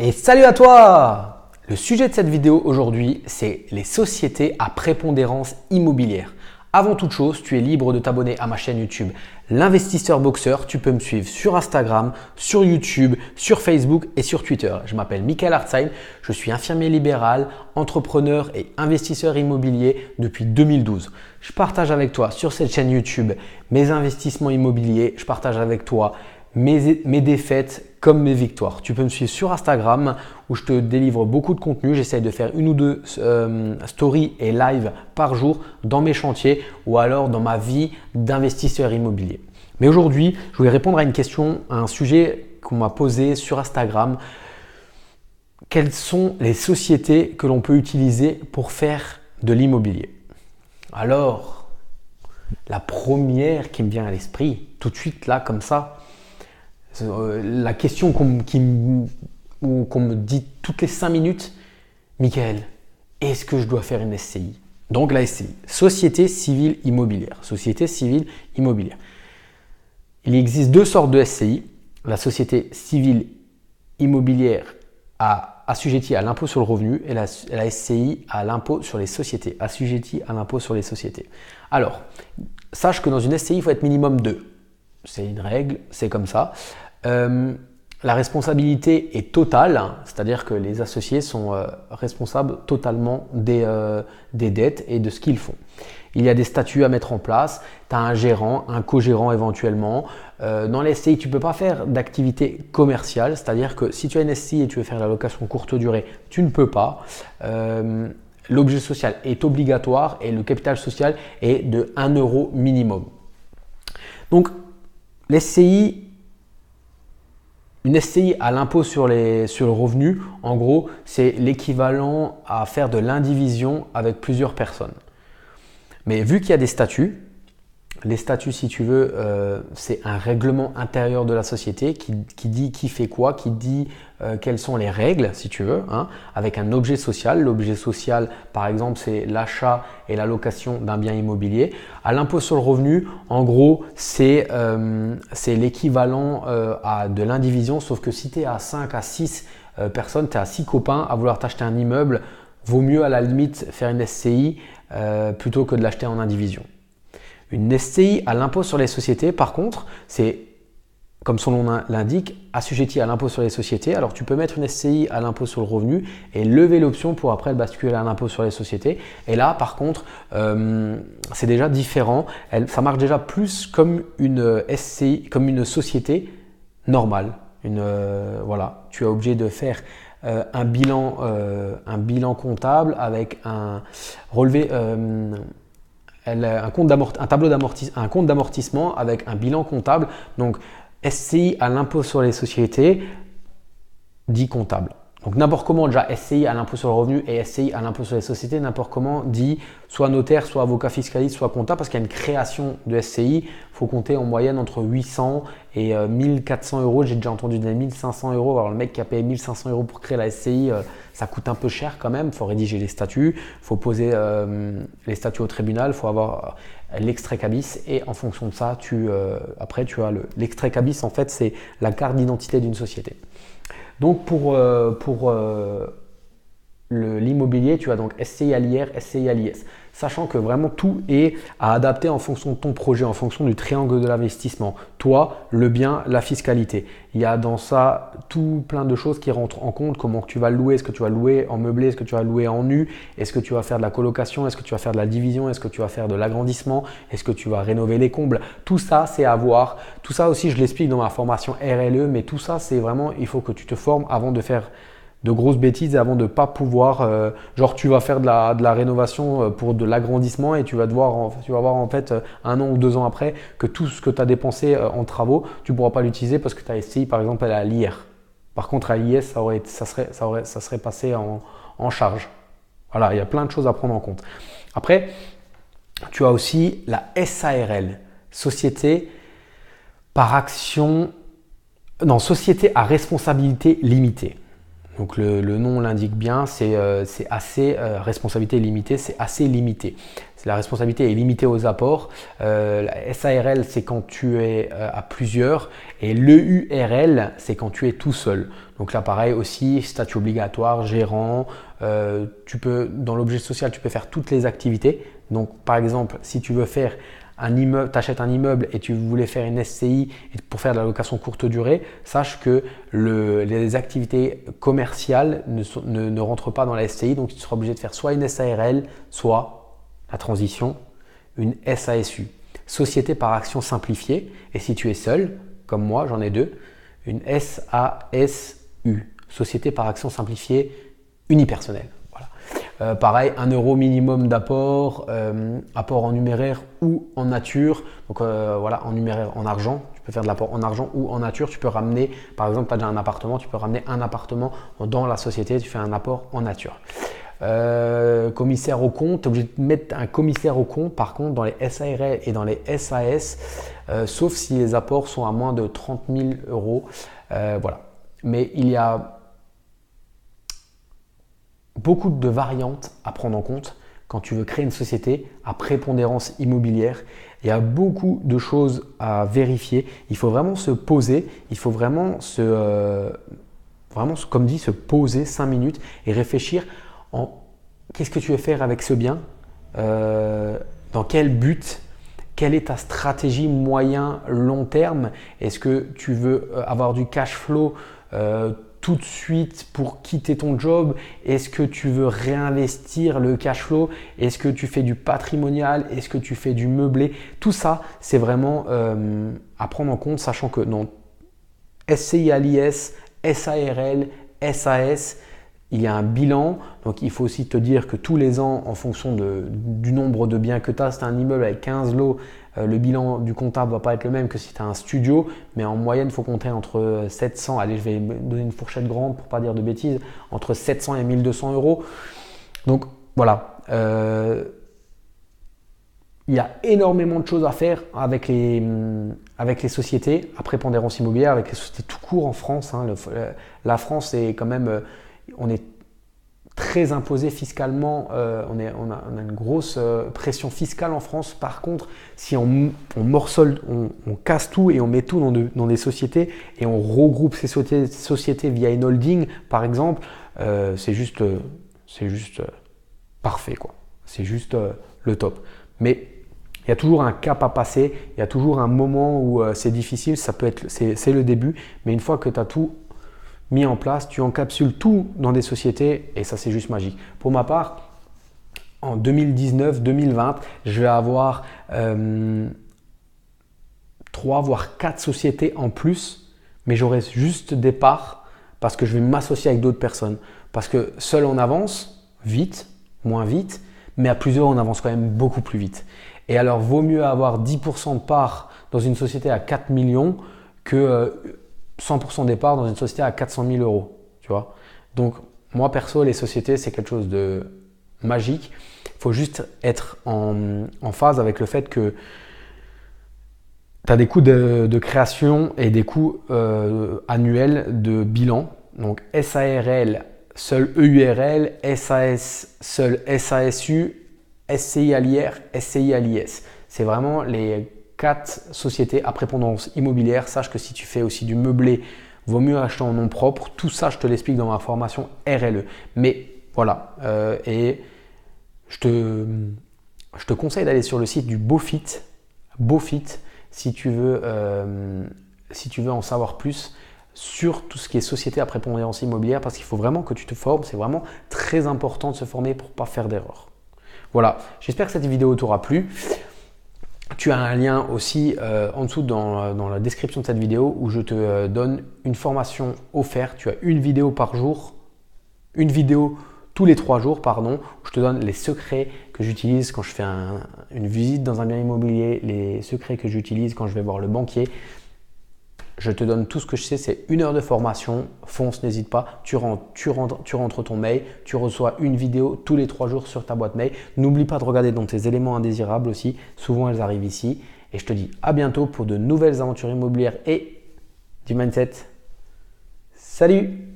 Et salut à toi! Le sujet de cette vidéo aujourd'hui, c'est les sociétés à prépondérance immobilière. Avant toute chose, tu es libre de t'abonner à ma chaîne YouTube L'Investisseur Boxeur. Tu peux me suivre sur Instagram, sur YouTube, sur Facebook et sur Twitter. Je m'appelle Michael Hartzheim, je suis infirmier libéral, entrepreneur et investisseur immobilier depuis 2012. Je partage avec toi sur cette chaîne YouTube mes investissements immobiliers, je partage avec toi mes défaites comme mes victoires. Tu peux me suivre sur Instagram où je te délivre beaucoup de contenu. J'essaye de faire une ou deux stories et live par jour dans mes chantiers ou alors dans ma vie d'investisseur immobilier. Mais aujourd'hui, je voulais répondre à une question, à un sujet qu'on m'a posé sur Instagram. Quelles sont les sociétés que l'on peut utiliser pour faire de l'immobilier? Alors, la première qui me vient à l'esprit, tout de suite là comme ça, la question qu'on me dit toutes les 5 minutes, Michael, est-ce que je dois faire une SCI? Donc la SCI, Société Civile Immobilière. Société Civile Immobilière. Il existe deux sortes de SCI. La Société Civile Immobilière assujettie à l'impôt sur le revenu et la SCI à l'impôt sur les sociétés, assujettie à l'impôt sur les sociétés. Alors, sache que dans une SCI, il faut être minimum 2. C'est une règle, c'est comme ça. La responsabilité est totale, c'est-à-dire que les associés sont responsables totalement des dettes et de ce qu'ils font. Il y a des statuts à mettre en place, tu as un gérant, un co-gérant éventuellement. Dans les SCI, tu ne peux pas faire d'activité commerciale, c'est-à-dire que si tu as une SCI et tu veux faire de la location courte durée, tu ne peux pas. L'objet social est obligatoire et le capital social est de 1 euro minimum. Donc, une SCI à l'impôt sur le revenu, en gros, c'est l'équivalent à faire de l'indivision avec plusieurs personnes. Mais vu qu'il y a des statuts, les statuts, si tu veux, c'est un règlement intérieur de la société qui dit qui fait quoi, qui dit quelles sont les règles, si tu veux, avec un objet social. L'objet social, par exemple, c'est l'achat et la location d'un bien immobilier. À l'impôt sur le revenu, en gros, c'est l'équivalent de l'indivision, sauf que si tu es à 5 à 6 personnes, tu es à 6 copains à vouloir t'acheter un immeuble, vaut mieux à la limite faire une SCI plutôt que de l'acheter en indivision. Une SCI à l'impôt sur les sociétés, par contre, c'est, comme son nom l'indique, assujetti à l'impôt sur les sociétés. Alors, tu peux mettre une SCI à l'impôt sur le revenu et lever l'option pour après basculer à l'impôt sur les sociétés. Et là, par contre, c'est déjà différent. Ça marche déjà plus comme une SCI, comme une société normale. Voilà, tu es obligé de faire un bilan comptable avec un relevé. Un compte d'amortissement avec un bilan comptable. Donc, SCI à l'impôt sur les sociétés dit comptable. Donc, n'importe comment, déjà SCI à l'impôt sur le revenu et SCI à l'impôt sur les sociétés, n'importe comment dit soit notaire, soit avocat fiscaliste, soit comptable, parce qu'il y a une création de SCI. Il faut compter en moyenne entre 800 et 1400 euros. J'ai déjà entendu des 1500 euros. Alors, le mec qui a payé 1500 euros pour créer la SCI, ça coûte un peu cher quand même. Il faut rédiger les statuts, il faut poser les statuts au tribunal, il faut avoir l'extrait cabis et en fonction de ça, après tu as l'extrait cabis. En fait, c'est la carte d'identité d'une société. Donc pour l'immobilier, tu as donc SCI à l'IR, SCI à l'IS. Sachant que vraiment tout est à adapter en fonction de ton projet, en fonction du triangle de l'investissement. Toi, le bien, la fiscalité. Il y a dans ça tout plein de choses qui rentrent en compte. Comment tu vas louer, est-ce que tu vas louer en meublé, est-ce que tu vas louer en nu, est-ce que tu vas faire de la colocation, est-ce que tu vas faire de la division, est-ce que tu vas faire de l'agrandissement, est-ce que tu vas rénover les combles. Tout ça, c'est à voir. Tout ça aussi, je l'explique dans ma formation RLE, mais tout ça, c'est vraiment, il faut que tu te formes avant de faire de grosses bêtises, avant de ne pas pouvoir, genre tu vas faire de la rénovation pour de l'agrandissement et tu vas voir en fait 1 an ou 2 ans après que tout ce que tu as dépensé en travaux, tu ne pourras pas l'utiliser parce que ta SCI par exemple elle est à l'IR. Par contre à l'IS, ça serait passé en charge. Voilà, il y a plein de choses à prendre en compte. Après, tu as aussi la SARL, Société à responsabilité limitée. Donc le nom l'indique bien, c'est assez responsabilité limitée, c'est assez limité. La responsabilité est limitée aux apports. La SARL, c'est quand tu es à plusieurs et l'EURL, c'est quand tu es tout seul. Donc là, pareil aussi, statut obligatoire, gérant. Dans l'objet social, tu peux faire toutes les activités. Donc par exemple, si tu veux faire un immeuble, tu achètes un immeuble et tu voulais faire une SCI pour faire de la location courte durée, sache que les activités commerciales ne rentrent pas dans la SCI. Donc tu seras obligé de faire soit une SARL, soit la transition, une SASU, société par action simplifiée. Et si tu es seul, comme moi, j'en ai deux, une SASU, société par action simplifiée unipersonnelle. Voilà. Pareil, 1 euro minimum d'apport, apport en numéraire ou en nature. Donc voilà, en numéraire, en argent. Tu peux faire de l'apport en argent ou en nature. Tu peux ramener, par exemple, tu as déjà un appartement, tu peux ramener un appartement dans la société, tu fais un apport en nature. Commissaire au compte, tu es obligé de mettre un commissaire au compte par contre dans les SARL et dans les SAS, sauf si les apports sont à moins de 30 000 euros. Voilà. Mais il y a beaucoup de variantes à prendre en compte quand tu veux créer une société à prépondérance immobilière. Il y a beaucoup de choses à vérifier. Il faut vraiment se poser, il faut vraiment comme dit, se poser 5 minutes et réfléchir qu'est-ce que tu veux faire avec ce bien, dans quel but, quelle est ta stratégie moyen, long terme. Est-ce que tu veux avoir du cash flow tout de suite pour quitter ton job? Est-ce que tu veux réinvestir le cash flow? Est-ce que tu fais du patrimonial? Est-ce que tu fais du meublé? Tout ça, c'est vraiment à prendre en compte, sachant que dans SCI à l'IS, SARL, SAS, il y a un bilan. Donc il faut aussi te dire que tous les ans, en fonction du nombre de biens que tu as, si tu as un immeuble avec 15 lots, le bilan du comptable ne va pas être le même que si tu as un studio. Mais en moyenne, il faut compter entre 700, allez, je vais donner une fourchette grande pour ne pas dire de bêtises, entre 700 et 1200 euros. Donc voilà. Il y a énormément de choses à faire avec les sociétés à prépondérance immobilière, avec les sociétés tout court en France. La France est quand même, on est très imposé fiscalement, on a une grosse pression fiscale en France. Par contre, si on morcelle, on casse tout et on met tout dans des sociétés et on regroupe ces sociétés via une holding, par exemple, c'est juste parfait, quoi. C'est juste le top. Mais il y a toujours un cap à passer, il y a toujours un moment où c'est difficile, c'est le début, mais une fois que tu as tout mis en place, tu encapsules tout dans des sociétés et ça c'est juste magique. Pour ma part, en 2019-2020, je vais avoir 3 voire 4 sociétés en plus, mais j'aurai juste des parts parce que je vais m'associer avec d'autres personnes. Parce que seul on avance vite, moins vite, mais à plusieurs on avance quand même beaucoup plus vite. Et alors, vaut mieux avoir 10% de parts dans une société à 4 millions que 100% des parts dans une société à 400 000 euros. Tu vois. Donc, moi, perso, les sociétés, c'est quelque chose de magique. Il faut juste être en phase avec le fait que tu as des coûts de création et des coûts annuels de bilan. Donc, SARL, seul EURL, SAS, seul SASU, SCI à l'IR, SCI à l'IS. C'est vraiment les 4 sociétés à prépondérance immobilière. Sache que si tu fais aussi du meublé, vaut mieux acheter en nom propre. Tout ça, je te l'explique dans ma formation RLE. Mais voilà, et je te conseille d'aller sur le site du Beaufit, si tu veux en savoir plus sur tout ce qui est société à prépondérance immobilière, parce qu'il faut vraiment que tu te formes. C'est vraiment très important de se former pour ne pas faire d'erreur. Voilà, j'espère que cette vidéo t'aura plu. Tu as un lien aussi en dessous dans la description de cette vidéo où je te donne une formation offerte. Tu as une vidéo par jour, une vidéo tous les 3 jours, pardon, où je te donne les secrets que j'utilise quand je fais une visite dans un bien immobilier, les secrets que j'utilise quand je vais voir le banquier. Je te donne tout ce que je sais, c'est 1 heure de formation. Fonce, n'hésite pas. Tu rentres ton mail, tu reçois une vidéo tous les 3 jours sur ta boîte mail. N'oublie pas de regarder dans tes éléments indésirables aussi. Souvent, elles arrivent ici. Et je te dis à bientôt pour de nouvelles aventures immobilières et du mindset. Salut!